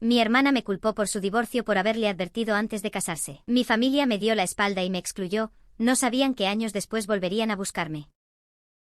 Mi hermana me culpó por su divorcio por haberle advertido antes de casarse. Mi familia me dio la espalda y me excluyó, no sabían que años después volverían a buscarme.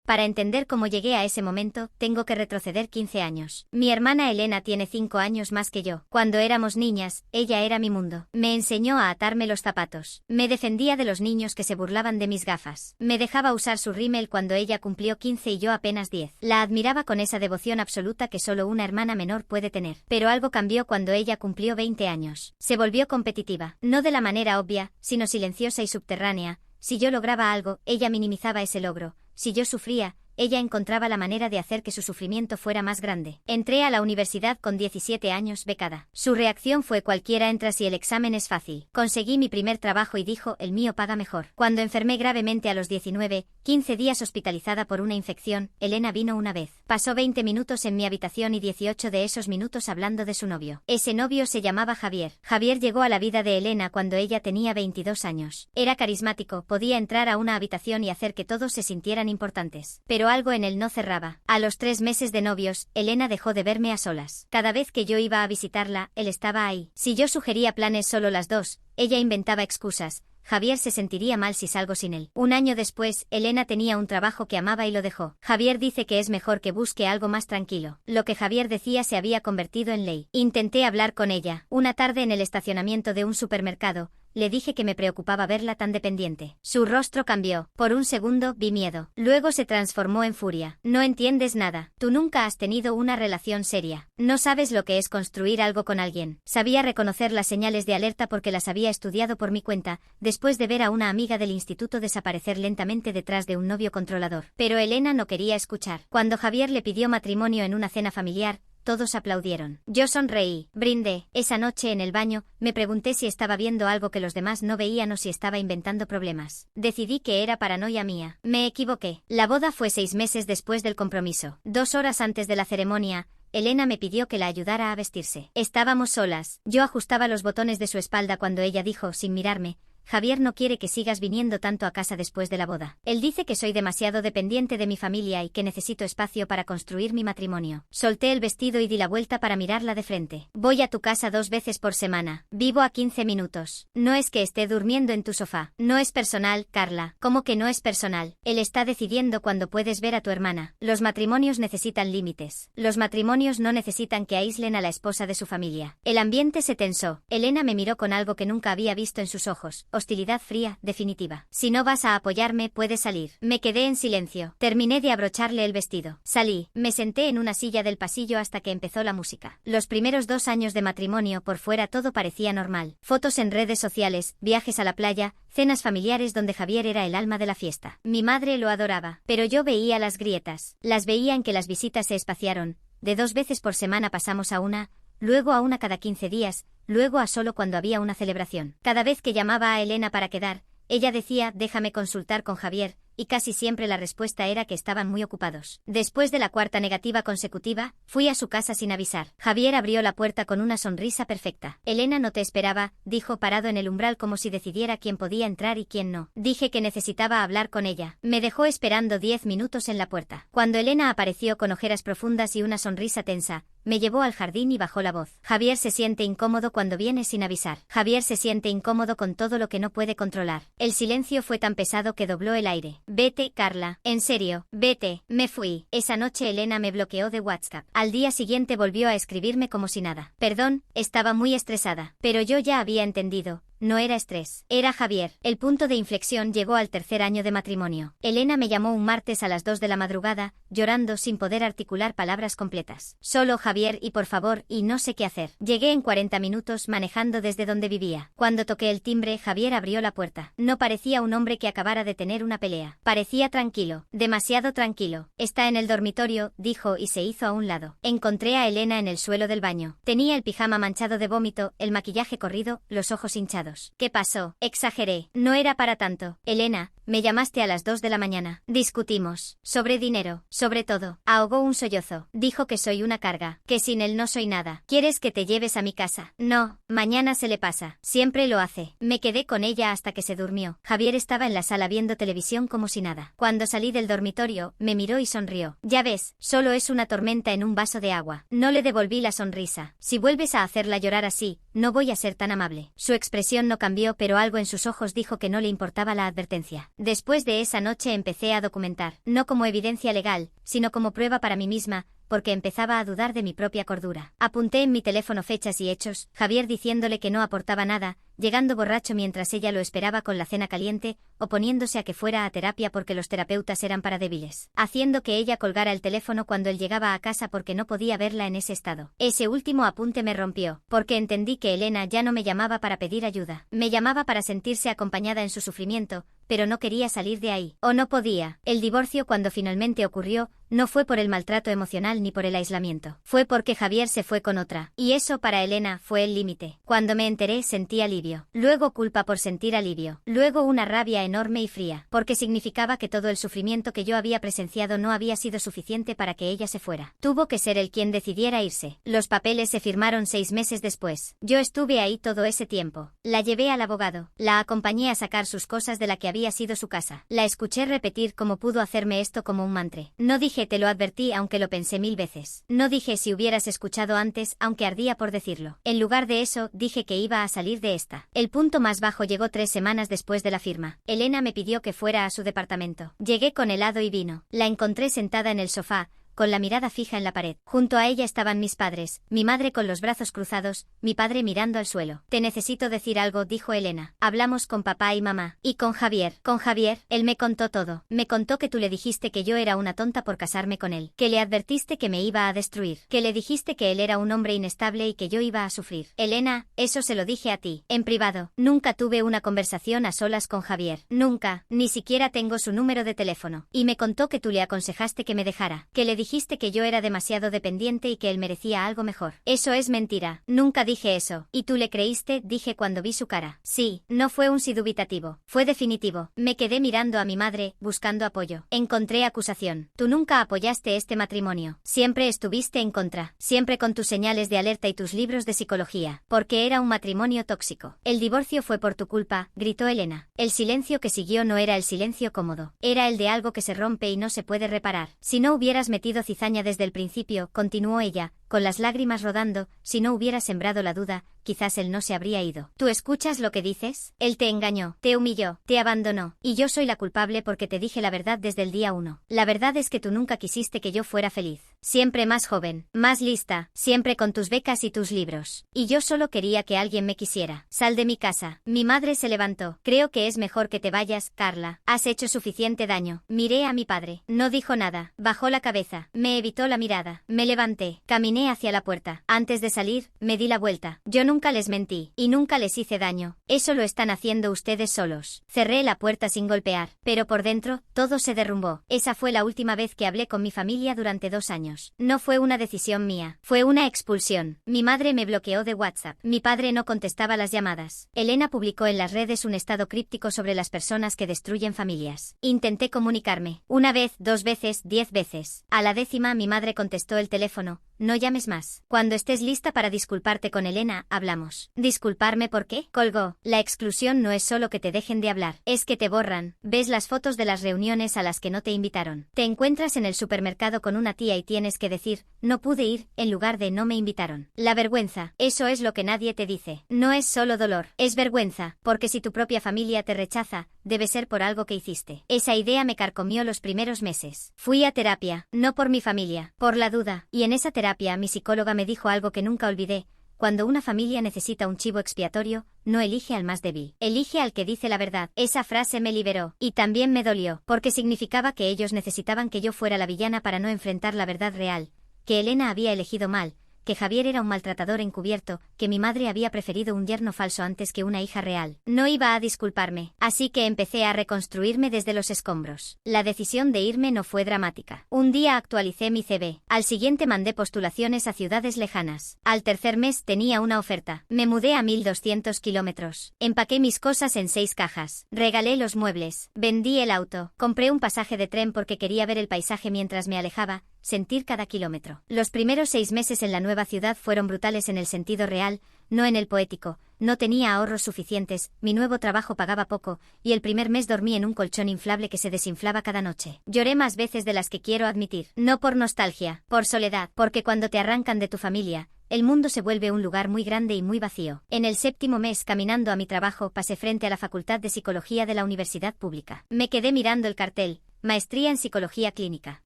Para entender cómo llegué a ese momento, tengo que retroceder 15 años. Mi hermana Elena tiene 5 años más que yo. Cuando éramos niñas, ella era mi mundo. Me enseñó a atarme los zapatos. Me defendía de los niños que se burlaban de mis gafas. Me dejaba usar su rímel cuando ella cumplió 15 y yo apenas 10. La admiraba con esa devoción absoluta que solo una hermana menor puede tener. Pero algo cambió cuando ella cumplió 20 años. Se volvió competitiva. No de la manera obvia, sino silenciosa y subterránea. Si yo lograba algo, ella minimizaba ese logro. Si yo sufría, ella encontraba la manera de hacer que su sufrimiento fuera más grande. Entré a la universidad con 17 años becada. Su reacción fue: cualquiera entra si el examen es fácil. Conseguí mi primer trabajo y dijo: el mío paga mejor. Cuando enfermé gravemente a los 19, 15 días hospitalizada por una infección, Elena vino una vez. Pasó 20 minutos en mi habitación y 18 de esos minutos hablando de su novio. Ese novio se llamaba Javier. Javier llegó a la vida de Elena cuando ella tenía 22 años. Era carismático, podía entrar a una habitación y hacer que todos se sintieran importantes. Pero algo en él no cerraba. A los 3 meses de novios, Elena dejó de verme a solas. Cada vez que yo iba a visitarla, él estaba ahí. Si yo sugería planes solo las dos, ella inventaba excusas. Javier se sentiría mal si salgo sin él. Un año después, Elena tenía un trabajo que amaba y lo dejó. Javier dice que es mejor que busque algo más tranquilo. Lo que Javier decía se había convertido en ley. Intenté hablar con ella. Una tarde en el estacionamiento de un supermercado, le dije que me preocupaba verla tan dependiente. Su rostro cambió. Por un segundo vi miedo. Luego se transformó en furia. No entiendes nada. Tú nunca has tenido una relación seria. No sabes lo que es construir algo con alguien. Sabía reconocer las señales de alerta porque las había estudiado por mi cuenta, después de ver a una amiga del instituto desaparecer lentamente detrás de un novio controlador. Pero Elena no quería escuchar. Cuando Javier le pidió matrimonio en una cena familiar, todos aplaudieron. Yo sonreí, brindé. Esa noche en el baño, me pregunté si estaba viendo algo que los demás no veían o si estaba inventando problemas. Decidí que era paranoia mía. Me equivoqué. La boda fue 6 meses después del compromiso. 2 horas antes de la ceremonia, Elena me pidió que la ayudara a vestirse. Estábamos solas. Yo ajustaba los botones de su espalda cuando ella dijo, sin mirarme: Javier no quiere que sigas viniendo tanto a casa después de la boda. Él dice que soy demasiado dependiente de mi familia y que necesito espacio para construir mi matrimonio. Solté el vestido y di la vuelta para mirarla de frente. Voy a tu casa 2 veces por semana. Vivo a 15 minutos. No es que esté durmiendo en tu sofá. No es personal, Carla. ¿Cómo que no es personal? Él está decidiendo cuándo puedes ver a tu hermana. Los matrimonios necesitan límites. Los matrimonios no necesitan que aíslen a la esposa de su familia. El ambiente se tensó. Elena me miró con algo que nunca había visto en sus ojos. Hostilidad fría, definitiva. Si no vas a apoyarme, puedes salir. Me quedé en silencio. Terminé de abrocharle el vestido. Salí. Me senté en una silla del pasillo hasta que empezó la música. Los primeros 2 años de matrimonio, por fuera todo parecía normal. Fotos en redes sociales, viajes a la playa, cenas familiares donde Javier era el alma de la fiesta. Mi madre lo adoraba. Pero yo veía las grietas. Las veía en que las visitas se espaciaron. De 2 veces por semana pasamos a una, luego a una cada 15 días, luego a solo cuando había una celebración. Cada vez que llamaba a Elena para quedar, ella decía: déjame consultar con Javier, y casi siempre la respuesta era que estaban muy ocupados. Después de la 4ª negativa consecutiva, fui a su casa sin avisar. Javier abrió la puerta con una sonrisa perfecta. Elena no te esperaba, dijo parado en el umbral como si decidiera quién podía entrar y quién no. Dije que necesitaba hablar con ella. Me dejó esperando 10 minutos en la puerta. Cuando Elena apareció con ojeras profundas y una sonrisa tensa, me llevó al jardín y bajó la voz. Javier se siente incómodo cuando viene sin avisar. Javier se siente incómodo con todo lo que no puede controlar. El silencio fue tan pesado que dobló el aire. Vete, Carla. En serio, vete. Me fui. Esa noche Elena me bloqueó de WhatsApp. Al día siguiente volvió a escribirme como si nada. Perdón, estaba muy estresada. Pero yo ya había entendido. No era estrés. Era Javier. El punto de inflexión llegó al 3er año de matrimonio. Elena me llamó un martes a las 2 de la madrugada, llorando sin poder articular palabras completas. Solo Javier y por favor, y no sé qué hacer. Llegué en 40 minutos manejando desde donde vivía. Cuando toqué el timbre, Javier abrió la puerta. No parecía un hombre que acabara de tener una pelea. Parecía tranquilo. Demasiado tranquilo. Está en el dormitorio, dijo y se hizo a un lado. Encontré a Elena en el suelo del baño. Tenía el pijama manchado de vómito, el maquillaje corrido, los ojos hinchados. cruzados. ¿Qué pasó? Exageré. No era para tanto. Elena, me llamaste a las 2 de la mañana. Discutimos. Sobre dinero. Sobre todo. Ahogó un sollozo. Dijo que soy una carga. Que sin él no soy nada. ¿Quieres que te lleves a mi casa? No. Mañana se le pasa. Siempre lo hace. Me quedé con ella hasta que se durmió. Javier estaba en la sala viendo televisión como si nada. Cuando salí del dormitorio, me miró y sonrió. Ya ves, solo es una tormenta en un vaso de agua. No le devolví la sonrisa. Si vuelves a hacerla llorar así, no voy a ser tan amable. Su expresión no cambió, pero algo en sus ojos dijo que no le importaba la advertencia. Después de esa noche empecé a documentar, no como evidencia legal, sino como prueba para mí misma, porque empezaba a dudar de mi propia cordura. Apunté en mi teléfono fechas y hechos, Javier diciéndole que no aportaba nada, llegando borracho mientras ella lo esperaba con la cena caliente, oponiéndose a que fuera a terapia porque los terapeutas eran para débiles, haciendo que ella colgara el teléfono cuando él llegaba a casa porque no podía verla en ese estado. Ese último apunte me rompió, porque entendí que Elena ya no me llamaba para pedir ayuda, me llamaba para sentirse acompañada en su sufrimiento, pero no quería salir de ahí, o no podía. El divorcio, cuando finalmente ocurrió, no fue por el maltrato emocional ni por el aislamiento. Fue porque Javier se fue con otra. Y eso para Elena fue el límite. Cuando me enteré sentí alivio. Luego culpa por sentir alivio. Luego una rabia enorme y fría. Porque significaba que todo el sufrimiento que yo había presenciado no había sido suficiente para que ella se fuera. Tuvo que ser él quien decidiera irse. Los papeles se firmaron 6 meses después. Yo estuve ahí todo ese tiempo. La llevé al abogado. La acompañé a sacar sus cosas de la que había sido su casa. La escuché repetir cómo pudo hacerme esto como un mantra. No dije te lo advertí aunque lo pensé 1000 veces. No dije si hubieras escuchado antes aunque ardía por decirlo. En lugar de eso, dije que iba a salir de esta. El punto más bajo llegó 3 semanas después de la firma. Elena me pidió que fuera a su departamento. Llegué con helado y vino. La encontré sentada en el sofá, con la mirada fija en la pared. Junto a ella estaban mis padres, mi madre con los brazos cruzados, mi padre mirando al suelo. Te necesito decir algo, dijo Elena. Hablamos con papá y mamá. Y con Javier. Con Javier, él me contó todo. Me contó que tú le dijiste que yo era una tonta por casarme con él. Que le advertiste que me iba a destruir. Que le dijiste que él era un hombre inestable y que yo iba a sufrir. Elena, eso se lo dije a ti. En privado. Nunca tuve una conversación a solas con Javier. Nunca. Ni siquiera tengo su número de teléfono. Y me contó que tú le aconsejaste que me dejara. Que le dijiste que yo era demasiado dependiente y que él merecía algo mejor. Eso es mentira. Nunca dije eso. ¿Y tú le creíste? Dije cuando vi su cara. Sí, no fue un sí dubitativo. Fue definitivo. Me quedé mirando a mi madre, buscando apoyo. Encontré acusación. Tú nunca apoyaste este matrimonio. Siempre estuviste en contra. Siempre con tus señales de alerta y tus libros de psicología. Porque era un matrimonio tóxico. El divorcio fue por tu culpa, gritó Elena. El silencio que siguió no era el silencio cómodo. Era el de algo que se rompe y no se puede reparar. Si no hubieras metido cizaña desde el principio, continuó ella, con las lágrimas rodando, si no hubiera sembrado la duda, quizás él no se habría ido. ¿Tú escuchas lo que dices? Él te engañó, te humilló, te abandonó, y yo soy la culpable porque te dije la verdad desde el día 1. La verdad es que tú nunca quisiste que yo fuera feliz. Siempre más joven, más lista, siempre con tus becas y tus libros. Y yo solo quería que alguien me quisiera. Sal de mi casa. Mi madre se levantó. Creo que es mejor que te vayas, Carla. Has hecho suficiente daño. Miré a mi padre. No dijo nada. Bajó la cabeza. Me evitó la mirada. Me levanté. Caminé hacia la puerta. Antes de salir, me di la vuelta. Yo nunca les mentí. Y nunca les hice daño. Eso lo están haciendo ustedes solos. Cerré la puerta sin golpear. Pero por dentro, todo se derrumbó. Esa fue la última vez que hablé con mi familia durante 2 años. No fue una decisión mía. Fue una expulsión. Mi madre me bloqueó de WhatsApp. Mi padre no contestaba las llamadas. Elena publicó en las redes un estado críptico sobre las personas que destruyen familias. Intenté comunicarme. 1 vez, 2 veces, 10 veces. A la 10ª mi madre contestó el teléfono. No llames más. Cuando estés lista para disculparte con Elena, hablamos. ¿Disculparme por qué? Colgó. La exclusión no es solo que te dejen de hablar. Es que te borran. Ves las fotos de las reuniones a las que no te invitaron. Te encuentras en el supermercado con una tía y tienes que decir, no pude ir, en lugar de no me invitaron. La vergüenza. Eso es lo que nadie te dice. No es solo dolor. Es vergüenza. Porque si tu propia familia te rechaza, debe ser por algo que hiciste. Esa idea me carcomió los primeros meses. Fui a terapia. No por mi familia. Por la duda. Y en esa terapia mi psicóloga me dijo algo que nunca olvidé. Cuando una familia necesita un chivo expiatorio, no elige al más débil, elige al que dice la verdad. Esa frase me liberó. Y también me dolió, porque significaba que ellos necesitaban que yo fuera la villana para no enfrentar la verdad real, que Elena había elegido mal, que Javier era un maltratador encubierto, que mi madre había preferido un yerno falso antes que una hija real. No iba a disculparme, así que empecé a reconstruirme desde los escombros. La decisión de irme no fue dramática. Un día actualicé mi CV. Al siguiente mandé postulaciones a ciudades lejanas. Al tercer mes tenía una oferta. Me mudé a 1200 kilómetros. Empaqué mis cosas en 6 cajas. Regalé los muebles. Vendí el auto. Compré un pasaje de tren porque quería ver el paisaje mientras me alejaba, sentir cada kilómetro. Los primeros 6 meses en la nueva ciudad fueron brutales en el sentido real, no en el poético. No tenía ahorros suficientes, mi nuevo trabajo pagaba poco, y el primer mes dormí en un colchón inflable que se desinflaba cada noche. Lloré más veces de las que quiero admitir. No por nostalgia, por soledad, porque cuando te arrancan de tu familia, el mundo se vuelve un lugar muy grande y muy vacío. En el 7º mes, caminando a mi trabajo, pasé frente a la Facultad de Psicología de la Universidad Pública. Me quedé mirando el cartel. Maestría en Psicología Clínica.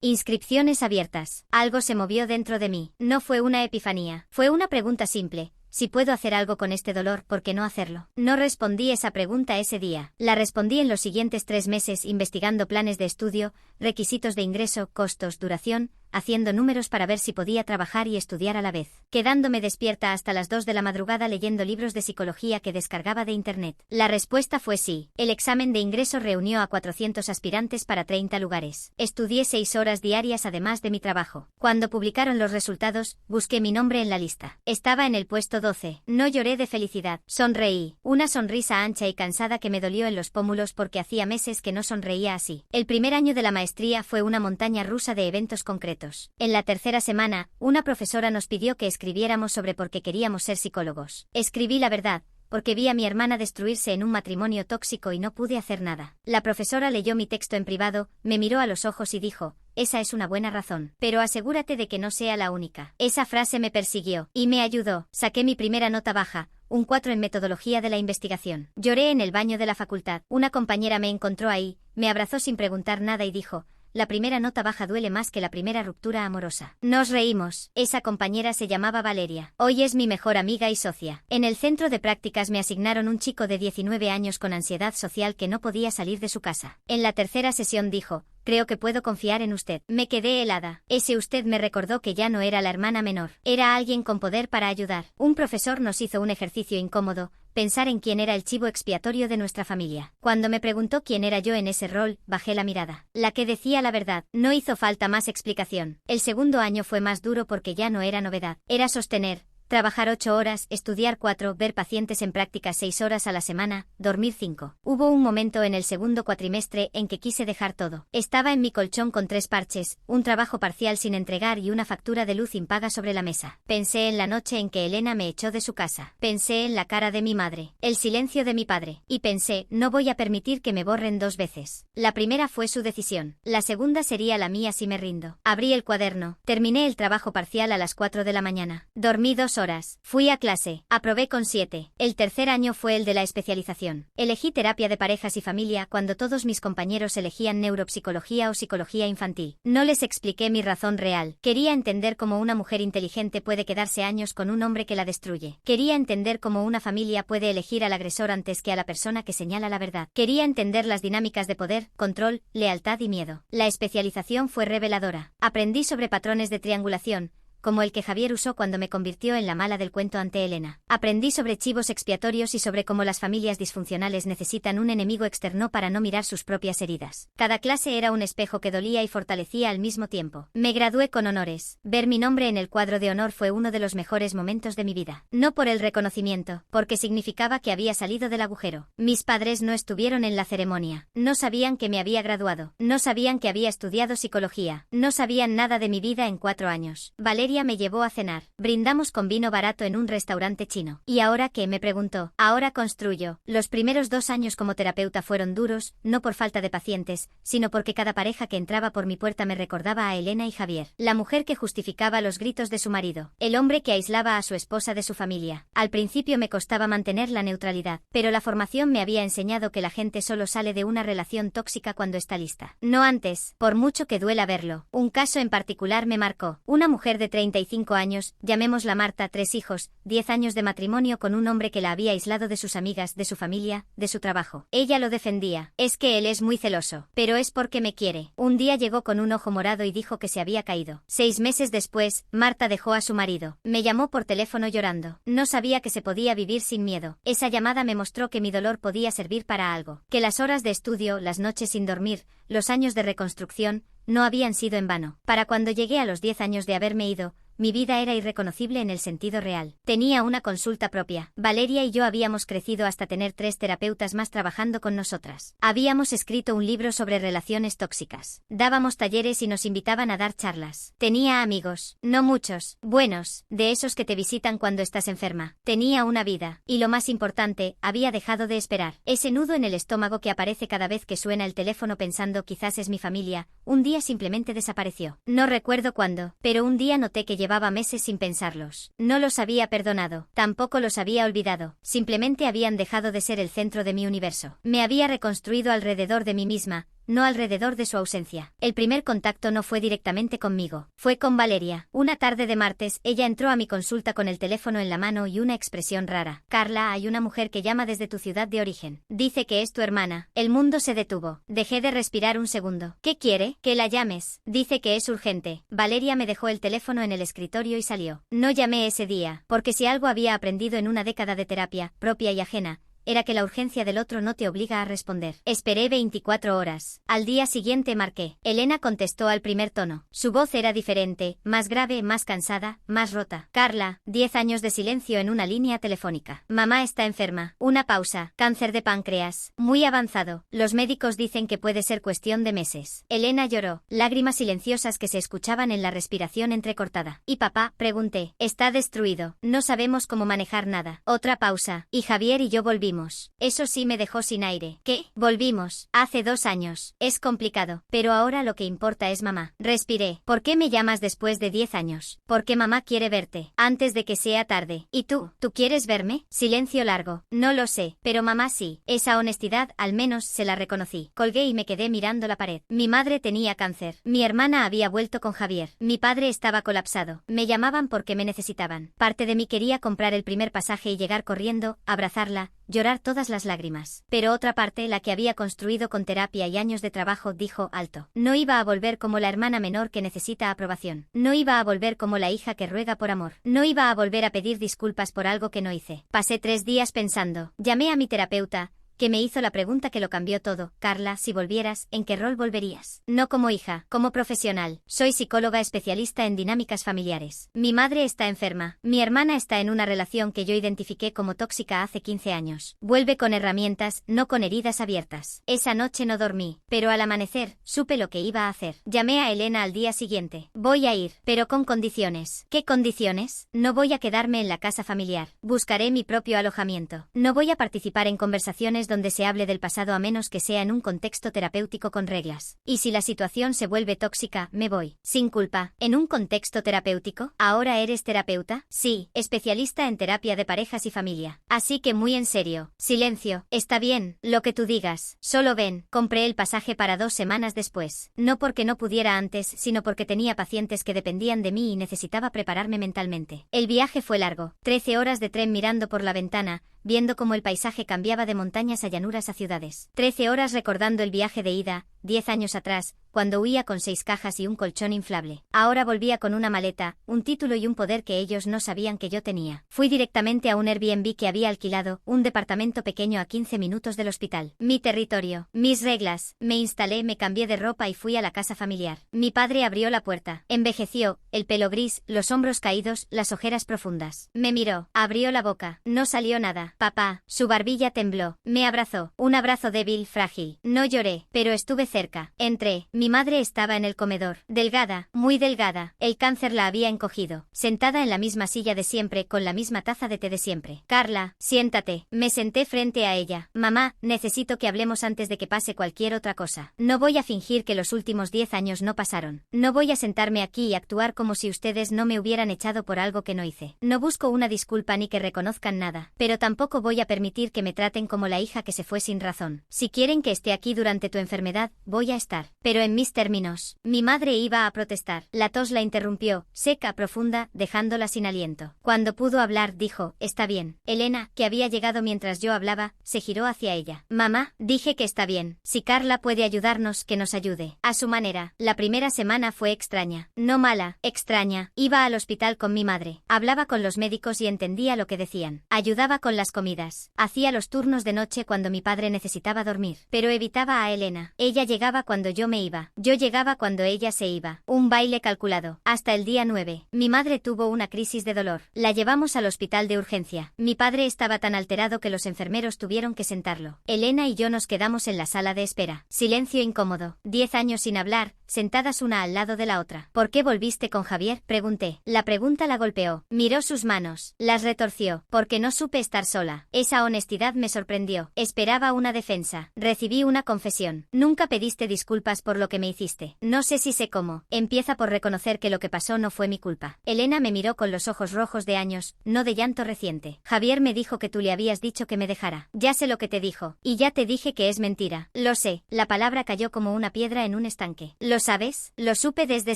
Inscripciones abiertas. Algo se movió dentro de mí. No fue una epifanía. Fue una pregunta simple. Si puedo hacer algo con este dolor, ¿por qué no hacerlo? No respondí esa pregunta ese día. La respondí en los siguientes 3 meses investigando planes de estudio, requisitos de ingreso, costos, duración, haciendo números para ver si podía trabajar y estudiar a la vez. Quedándome despierta hasta las 2 de la madrugada leyendo libros de psicología que descargaba de internet. La respuesta fue sí. El examen de ingreso reunió a 400 aspirantes para 30 lugares. Estudié 6 horas diarias además de mi trabajo. Cuando publicaron los resultados, busqué mi nombre en la lista. Estaba en el puesto 12. No lloré de felicidad. Sonreí. Una sonrisa ancha y cansada que me dolió en los pómulos porque hacía meses que no sonreía así. El primer año de la maestría fue una montaña rusa de eventos concretos. En la tercera semana, una profesora nos pidió que escribiéramos sobre por qué queríamos ser psicólogos. Escribí la verdad, porque vi a mi hermana destruirse en un matrimonio tóxico y no pude hacer nada. La profesora leyó mi texto en privado, me miró a los ojos y dijo: esa es una buena razón, pero asegúrate de que no sea la única. Esa frase me persiguió, y me ayudó. Saqué mi primera nota baja, un 4 en metodología de la investigación. Lloré en el baño de la facultad. Una compañera me encontró ahí, me abrazó sin preguntar nada y dijo: la primera nota baja duele más que la primera ruptura amorosa. Nos reímos. Esa compañera se llamaba Valeria. Hoy es mi mejor amiga y socia. En el centro de prácticas me asignaron un chico de 19 años con ansiedad social que no podía salir de su casa. En la tercera sesión dijo: creo que puedo confiar en usted. Me quedé helada. Ese usted me recordó que ya no era la hermana menor. Era alguien con poder para ayudar. Un profesor nos hizo un ejercicio incómodo, pensar en quién era el chivo expiatorio de nuestra familia. Cuando me preguntó quién era yo en ese rol, bajé la mirada. La que decía la verdad. No hizo falta más explicación. El segundo año fue más duro porque ya no era novedad. Era sostener. Trabajar 8 horas, estudiar 4, ver pacientes en práctica 6 horas a la semana, dormir 5. Hubo un momento en el segundo cuatrimestre en que quise dejar todo. Estaba en mi colchón con 3 parches, un trabajo parcial sin entregar y una factura de luz impaga sobre la mesa. Pensé en la noche en que Elena me echó de su casa. Pensé en la cara de mi madre, el silencio de mi padre. Y pensé, no voy a permitir que me borren 2 veces. La primera fue su decisión. La segunda sería la mía si me rindo. Abrí el cuaderno. Terminé el trabajo parcial a las 4 de la mañana. Dormí 2 horas. Fui a clase. Aprobé con 7. El tercer año fue el de la especialización. Elegí terapia de parejas y familia cuando todos mis compañeros elegían neuropsicología o psicología infantil. No les expliqué mi razón real. Quería entender cómo una mujer inteligente puede quedarse años con un hombre que la destruye. Quería entender cómo una familia puede elegir al agresor antes que a la persona que señala la verdad. Quería entender las dinámicas de poder, control, lealtad y miedo. La especialización fue reveladora. Aprendí sobre patrones de triangulación, como el que Javier usó cuando me convirtió en la mala del cuento ante Elena. Aprendí sobre chivos expiatorios y sobre cómo las familias disfuncionales necesitan un enemigo externo para no mirar sus propias heridas. Cada clase era un espejo que dolía y fortalecía al mismo tiempo. Me gradué con honores. Ver mi nombre en el cuadro de honor fue uno de los mejores momentos de mi vida. No por el reconocimiento, porque significaba que había salido del agujero. Mis padres no estuvieron en la ceremonia. No sabían que me había graduado. No sabían que había estudiado psicología. No sabían nada de mi vida en 4 años. Valeria me llevó a cenar. Brindamos con vino barato en un restaurante chino. ¿Y ahora qué?, me preguntó. Ahora construyo. Los primeros 2 años como terapeuta fueron duros, no por falta de pacientes, sino porque cada pareja que entraba por mi puerta me recordaba a Elena y Javier. La mujer que justificaba los gritos de su marido. El hombre que aislaba a su esposa de su familia. Al principio me costaba mantener la neutralidad, pero la formación me había enseñado que la gente solo sale de una relación tóxica cuando está lista. No antes, por mucho que duela verlo. Un caso en particular me marcó. Una mujer de 35 años, llamémosla Marta, 3 hijos, 10 años de matrimonio con un hombre que la había aislado de sus amigas, de su familia, de su trabajo. Ella lo defendía. Es que él es muy celoso. Pero es porque me quiere. Un día llegó con un ojo morado y dijo que se había caído. 6 meses después, Marta dejó a su marido. Me llamó por teléfono llorando. No sabía que se podía vivir sin miedo. Esa llamada me mostró que mi dolor podía servir para algo. Que las horas de estudio, las noches sin dormir, los años de reconstrucción, no habían sido en vano. Para cuando llegué a los 10 años de haberme ido, mi vida era irreconocible en el sentido real. Tenía una consulta propia. Valeria y yo habíamos crecido hasta tener 3 terapeutas más trabajando con nosotras. Habíamos escrito un libro sobre relaciones tóxicas. Dábamos talleres y nos invitaban a dar charlas. Tenía amigos. No muchos. Buenos. De esos que te visitan cuando estás enferma. Tenía una vida. Y lo más importante, había dejado de esperar. Ese nudo en el estómago que aparece cada vez que suena el teléfono pensando quizás es mi familia, un día simplemente desapareció. No recuerdo cuándo, pero un día noté que llevaba meses sin pensarlos. No los había perdonado, tampoco los había olvidado, simplemente habían dejado de ser el centro de mi universo. Me había reconstruido alrededor de mí misma, no alrededor de su ausencia. El primer contacto no fue directamente conmigo, fue con Valeria. Una tarde de martes, ella entró a mi consulta con el teléfono en la mano y una expresión rara. Carla, hay una mujer que llama desde tu ciudad de origen. Dice que es tu hermana. El mundo se detuvo. Dejé de respirar un segundo. ¿Qué quiere? Que la llames. Dice que es urgente. Valeria me dejó el teléfono en el escritorio y salió. No llamé ese día, porque si algo había aprendido en una década de terapia, propia y ajena, era que la urgencia del otro no te obliga a responder. Esperé 24 horas. Al día siguiente marqué. Elena contestó al primer tono. Su voz era diferente, más grave, más cansada, más rota. Carla, 10 años de silencio en una línea telefónica. Mamá está enferma. Una pausa. Cáncer de páncreas. Muy avanzado. Los médicos dicen que puede ser cuestión de meses. Elena lloró. Lágrimas silenciosas que se escuchaban en la respiración entrecortada. ¿Y papá? Pregunté. Está destruido. No sabemos cómo manejar nada. Otra pausa. Y Javier y yo volvimos. Eso sí me dejó sin aire. ¿Qué? Volvimos. Hace 2 años. Es complicado. Pero ahora lo que importa es mamá. Respiré. ¿Por qué me llamas después de 10 años? Porque mamá quiere verte. Antes de que sea tarde. ¿Y tú? ¿Tú quieres verme? Silencio largo. No lo sé. Pero mamá sí. Esa honestidad, al menos, se la reconocí. Colgué y me quedé mirando la pared. Mi madre tenía cáncer. Mi hermana había vuelto con Javier. Mi padre estaba colapsado. Me llamaban porque me necesitaban. Parte de mí quería comprar el primer pasaje y llegar corriendo, abrazarla, llorar todas las lágrimas. Pero otra parte, la que había construido con terapia y años de trabajo, dijo alto. No iba a volver como la hermana menor que necesita aprobación. No iba a volver como la hija que ruega por amor. No iba a volver a pedir disculpas por algo que no hice. Pasé 3 días pensando. Llamé a mi terapeuta, que me hizo la pregunta que lo cambió todo. Carla, si volvieras, ¿en qué rol volverías? No como hija, como profesional. Soy psicóloga especialista en dinámicas familiares. Mi madre está enferma. Mi hermana está en una relación que yo identifiqué como tóxica hace 15 años. Vuelve con herramientas, no con heridas abiertas. Esa noche no dormí, pero al amanecer, supe lo que iba a hacer. Llamé a Elena al día siguiente. Voy a ir, pero con condiciones. ¿Qué condiciones? No voy a quedarme en la casa familiar. Buscaré mi propio alojamiento. No voy a participar en conversaciones donde se hable del pasado a menos que sea en un contexto terapéutico con reglas. Y si la situación se vuelve tóxica, me voy. Sin culpa. ¿En un contexto terapéutico? ¿Ahora eres terapeuta? Sí, especialista en terapia de parejas y familia. Así que muy en serio. Silencio. Está bien, lo que tú digas. Solo ven. Compré el pasaje para 2 semanas después. No porque no pudiera antes, sino porque tenía pacientes que dependían de mí y necesitaba prepararme mentalmente. El viaje fue largo. 13 horas de tren mirando por la ventana, viendo cómo el paisaje cambiaba de montañas a llanuras a ciudades. 13 horas recordando el viaje de ida, 10 años atrás, cuando huía con 6 cajas y un colchón inflable. Ahora volvía con una maleta, un título y un poder que ellos no sabían que yo tenía. Fui directamente a un Airbnb que había alquilado, un departamento pequeño a 15 minutos del hospital. Mi territorio, mis reglas. Me instalé, me cambié de ropa y fui a la casa familiar. Mi padre abrió la puerta. Envejeció, el pelo gris, los hombros caídos, las ojeras profundas. Me miró, abrió la boca. No salió nada. Papá, su barbilla tembló. Me abrazó. Un abrazo débil, frágil. No lloré, pero estuve cerca. Entré. Mi madre estaba en el comedor. Delgada, muy delgada. El cáncer la había encogido. Sentada en la misma silla de siempre, con la misma taza de té de siempre. Carla, siéntate. Me senté frente a ella. Mamá, necesito que hablemos antes de que pase cualquier otra cosa. No voy a fingir que los últimos 10 años no pasaron. No voy a sentarme aquí y actuar como si ustedes no me hubieran echado por algo que no hice. No busco una disculpa ni que reconozcan nada. Pero tampoco voy a permitir que me traten como la hija que se fue sin razón. Si quieren que esté aquí durante tu enfermedad, voy a estar. Pero en mis términos. Mi madre iba a protestar. La tos la interrumpió, seca, profunda, dejándola sin aliento. Cuando pudo hablar, dijo, está bien. Elena, que había llegado mientras yo hablaba, se giró hacia ella. Mamá, dije que está bien. Si Carla puede ayudarnos, que nos ayude. A su manera. La primera semana fue extraña. No mala, extraña. Iba al hospital con mi madre. Hablaba con los médicos y entendía lo que decían. Ayudaba con las comidas. Hacía los turnos de noche cuando mi padre necesitaba dormir. Pero evitaba a Elena. Ella llegaba cuando yo me iba. Yo llegaba cuando ella se iba. Un baile calculado. Hasta el día 9. Mi madre tuvo una crisis de dolor. La llevamos al hospital de urgencia. Mi padre estaba tan alterado que los enfermeros tuvieron que sentarlo. Elena y yo nos quedamos en la sala de espera. Silencio incómodo. 10 años sin hablar, sentadas una al lado de la otra. ¿Por qué volviste con Javier?, pregunté. La pregunta la golpeó. Miró sus manos. Las retorció. Porque no supe estar sola. Esa honestidad me sorprendió. Esperaba una defensa. Recibí una confesión. Nunca pediste disculpas por lo que me hiciste. No sé si sé cómo. Empieza por reconocer que lo que pasó no fue mi culpa. Elena me miró con los ojos rojos de años, no de llanto reciente. Javier me dijo que tú le habías dicho que me dejara. Ya sé lo que te dijo. Y ya te dije que es mentira. Lo sé. La palabra cayó como una piedra en un estanque. ¿Lo sabes? Lo supe desde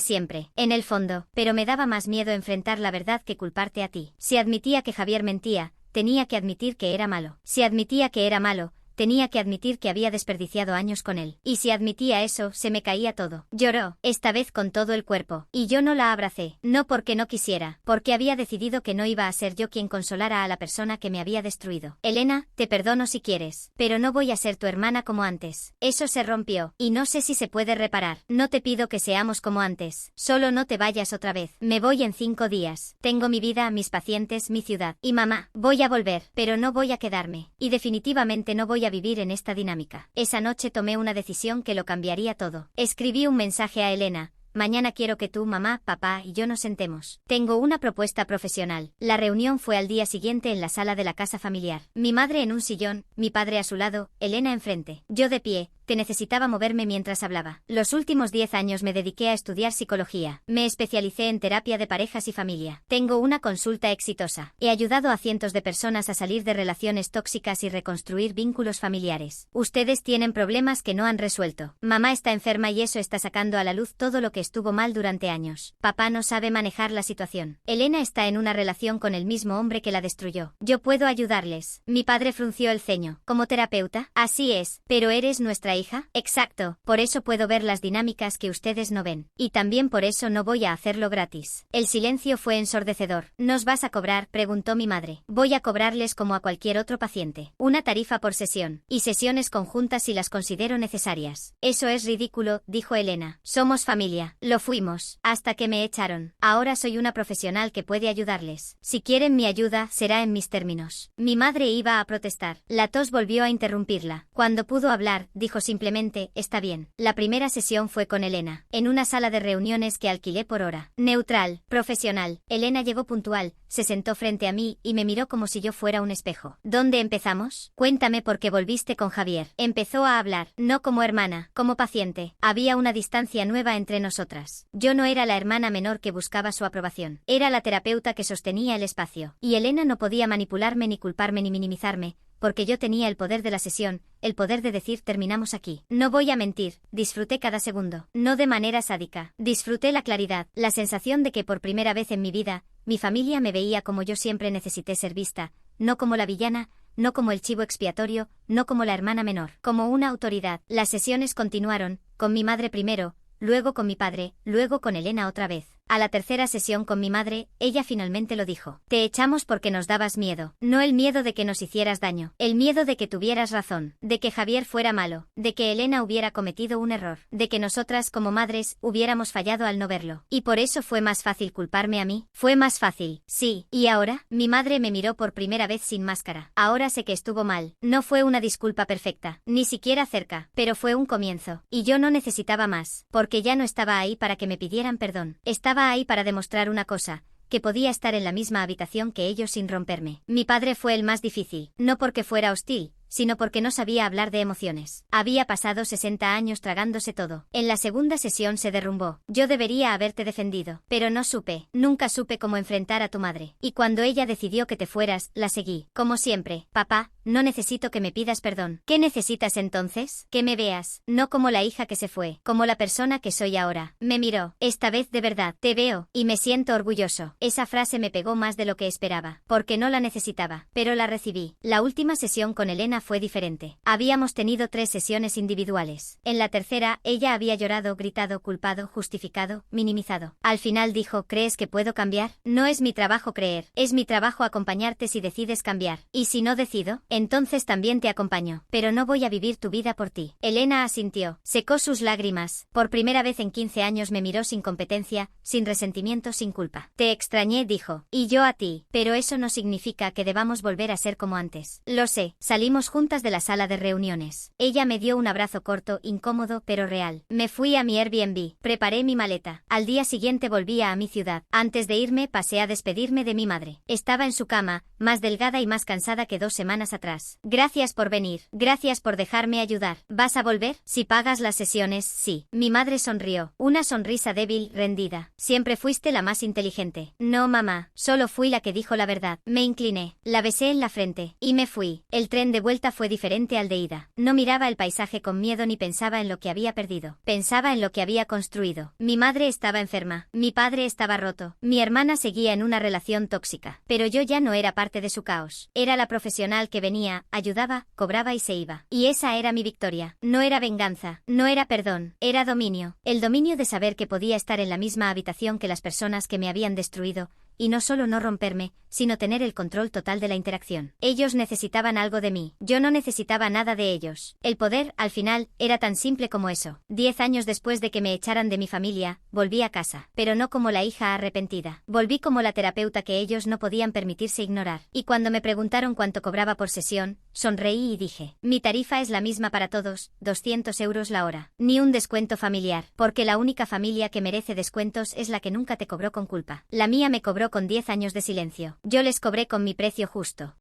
siempre. En el fondo. Pero me daba más miedo enfrentar la verdad que culparte a ti. Si admitía que Javier mentía, tenía que admitir que era malo. Si admitía que era malo, tenía que admitir que había desperdiciado años con él. Y si admitía eso, se me caía todo. Lloró, esta vez con todo el cuerpo. Y yo no la abracé. No porque no quisiera, porque había decidido que no iba a ser yo quien consolara a la persona que me había destruido. Elena, te perdono si quieres, pero no voy a ser tu hermana como antes. Eso se rompió, y no sé si se puede reparar. No te pido que seamos como antes. Solo no te vayas otra vez. Me voy en 5 días. Tengo mi vida, mis pacientes, mi ciudad. Y mamá, voy a volver, pero no voy a quedarme. Y definitivamente no voy a vivir en esta dinámica. Esa noche tomé una decisión que lo cambiaría todo. Escribí un mensaje a Elena. Mañana quiero que tú, mamá, papá y yo nos sentemos. Tengo una propuesta profesional. La reunión fue al día siguiente en la sala de la casa familiar. Mi madre en un sillón, mi padre a su lado, Elena enfrente. Yo de pie, que necesitaba moverme mientras hablaba. Los últimos 10 años me dediqué a estudiar psicología. Me especialicé en terapia de parejas y familia. Tengo una consulta exitosa. He ayudado a cientos de personas a salir de relaciones tóxicas y reconstruir vínculos familiares. Ustedes tienen problemas que no han resuelto. Mamá está enferma y eso está sacando a la luz todo lo que estuvo mal durante años. Papá no sabe manejar la situación. Elena está en una relación con el mismo hombre que la destruyó. Yo puedo ayudarles. Mi padre frunció el ceño. ¿Como terapeuta? Así es. Pero eres nuestra hija. Exacto. Por eso puedo ver las dinámicas que ustedes no ven. Y también por eso no voy a hacerlo gratis. El silencio fue ensordecedor. ¿Nos vas a cobrar?, preguntó mi madre. Voy a cobrarles como a cualquier otro paciente. Una tarifa por sesión. Y sesiones conjuntas si las considero necesarias. Eso es ridículo, dijo Elena. Somos familia. Lo fuimos. Hasta que me echaron. Ahora soy una profesional que puede ayudarles. Si quieren mi ayuda, será en mis términos. Mi madre iba a protestar. La tos volvió a interrumpirla. Cuando pudo hablar, dijo simplemente, está bien. La primera sesión fue con Elena. En una sala de reuniones que alquilé por hora. Neutral. Profesional. Elena llegó puntual. Se sentó frente a mí y me miró como si yo fuera un espejo. ¿Dónde empezamos? Cuéntame por qué volviste con Javier. Empezó a hablar. No como hermana, como paciente. Había una distancia nueva entre nosotras. Yo no era la hermana menor que buscaba su aprobación. Era la terapeuta que sostenía el espacio. Y Elena no podía manipularme ni culparme ni minimizarme, porque yo tenía el poder de la sesión, el poder de decir terminamos aquí. No voy a mentir, disfruté cada segundo. No de manera sádica. Disfruté la claridad, la sensación de que por primera vez en mi vida, mi familia me veía como yo siempre necesité ser vista, no como la villana, no como el chivo expiatorio, no como la hermana menor, como una autoridad. Las sesiones continuaron, con mi madre primero, luego con mi padre, luego con Elena otra vez. A la tercera sesión con mi madre, ella finalmente lo dijo. Te echamos porque nos dabas miedo. No el miedo de que nos hicieras daño. El miedo de que tuvieras razón. De que Javier fuera malo. De que Elena hubiera cometido un error. De que nosotras como madres hubiéramos fallado al no verlo. Y por eso fue más fácil culparme a mí. Fue más fácil. Sí. ¿Y ahora? Mi madre me miró por primera vez sin máscara. Ahora sé que estuvo mal. No fue una disculpa perfecta. Ni siquiera cerca. Pero fue un comienzo. Y yo no necesitaba más. Porque ya no estaba ahí para que me pidieran perdón. Estaba ahí para demostrar una cosa, que podía estar en la misma habitación que ellos sin romperme. Mi padre fue el más difícil, no porque fuera hostil, sino porque no sabía hablar de emociones. Había pasado 60 años tragándose todo. En la segunda sesión se derrumbó. Yo debería haberte defendido, pero no supe. Nunca supe cómo enfrentar a tu madre. Y cuando ella decidió que te fueras, la seguí. Como siempre. Papá, no necesito que me pidas perdón. ¿Qué necesitas entonces? Que me veas, no como la hija que se fue, como la persona que soy ahora. Me miró. Esta vez de verdad, te veo, y me siento orgulloso. Esa frase me pegó más de lo que esperaba, porque no la necesitaba, pero la recibí. La última sesión con Elena fue diferente. Habíamos tenido 3 sesiones individuales. En la tercera, ella había llorado, gritado, culpado, justificado, minimizado. Al final dijo, ¿crees que puedo cambiar? No es mi trabajo creer, es mi trabajo acompañarte si decides cambiar. Y si no decido, entonces también te acompaño. Pero no voy a vivir tu vida por ti. Elena asintió. Secó sus lágrimas. Por primera vez en 15 años me miró sin competencia, sin resentimiento, sin culpa. Te extrañé, dijo. Y yo a ti. Pero eso no significa que debamos volver a ser como antes. Lo sé. Salimos juntas de la sala de reuniones. Ella me dio un abrazo corto, incómodo, pero real. Me fui a mi Airbnb. Preparé mi maleta. Al día siguiente volvía a mi ciudad. Antes de irme, pasé a despedirme de mi madre. Estaba en su cama, más delgada y más cansada que 2 semanas atrás. Gracias por venir. Gracias por dejarme ayudar. ¿Vas a volver? Si pagas las sesiones, sí. Mi madre sonrió. Una sonrisa débil, rendida. Siempre fuiste la más inteligente. No, mamá. Solo fui la que dijo la verdad. Me incliné. La besé en la frente. Y me fui. El tren de vuelta fue diferente al de ida. No miraba el paisaje con miedo ni pensaba en lo que había perdido. Pensaba en lo que había construido. Mi madre estaba enferma. Mi padre estaba roto. Mi hermana seguía en una relación tóxica. Pero yo ya no era parte de su caos. Era la profesional que venía, ayudaba, cobraba y se iba. Y esa era mi victoria. No era venganza. No era perdón. Era dominio. El dominio de saber que podía estar en la misma habitación que las personas que me habían destruido, y no solo no romperme, sino tener el control total de la interacción. Ellos necesitaban algo de mí, yo no necesitaba nada de ellos. El poder, al final, era tan simple como eso. 10 años después de que me echaran de mi familia, volví a casa, pero no como la hija arrepentida. Volví como la terapeuta que ellos no podían permitirse ignorar. Y cuando me preguntaron cuánto cobraba por sesión, sonreí y dije, mi tarifa es la misma para todos, 200 euros la hora. Ni un descuento familiar, porque la única familia que merece descuentos es la que nunca te cobró con culpa. La mía me cobró con 10 años de silencio. Yo les cobré con mi precio justo.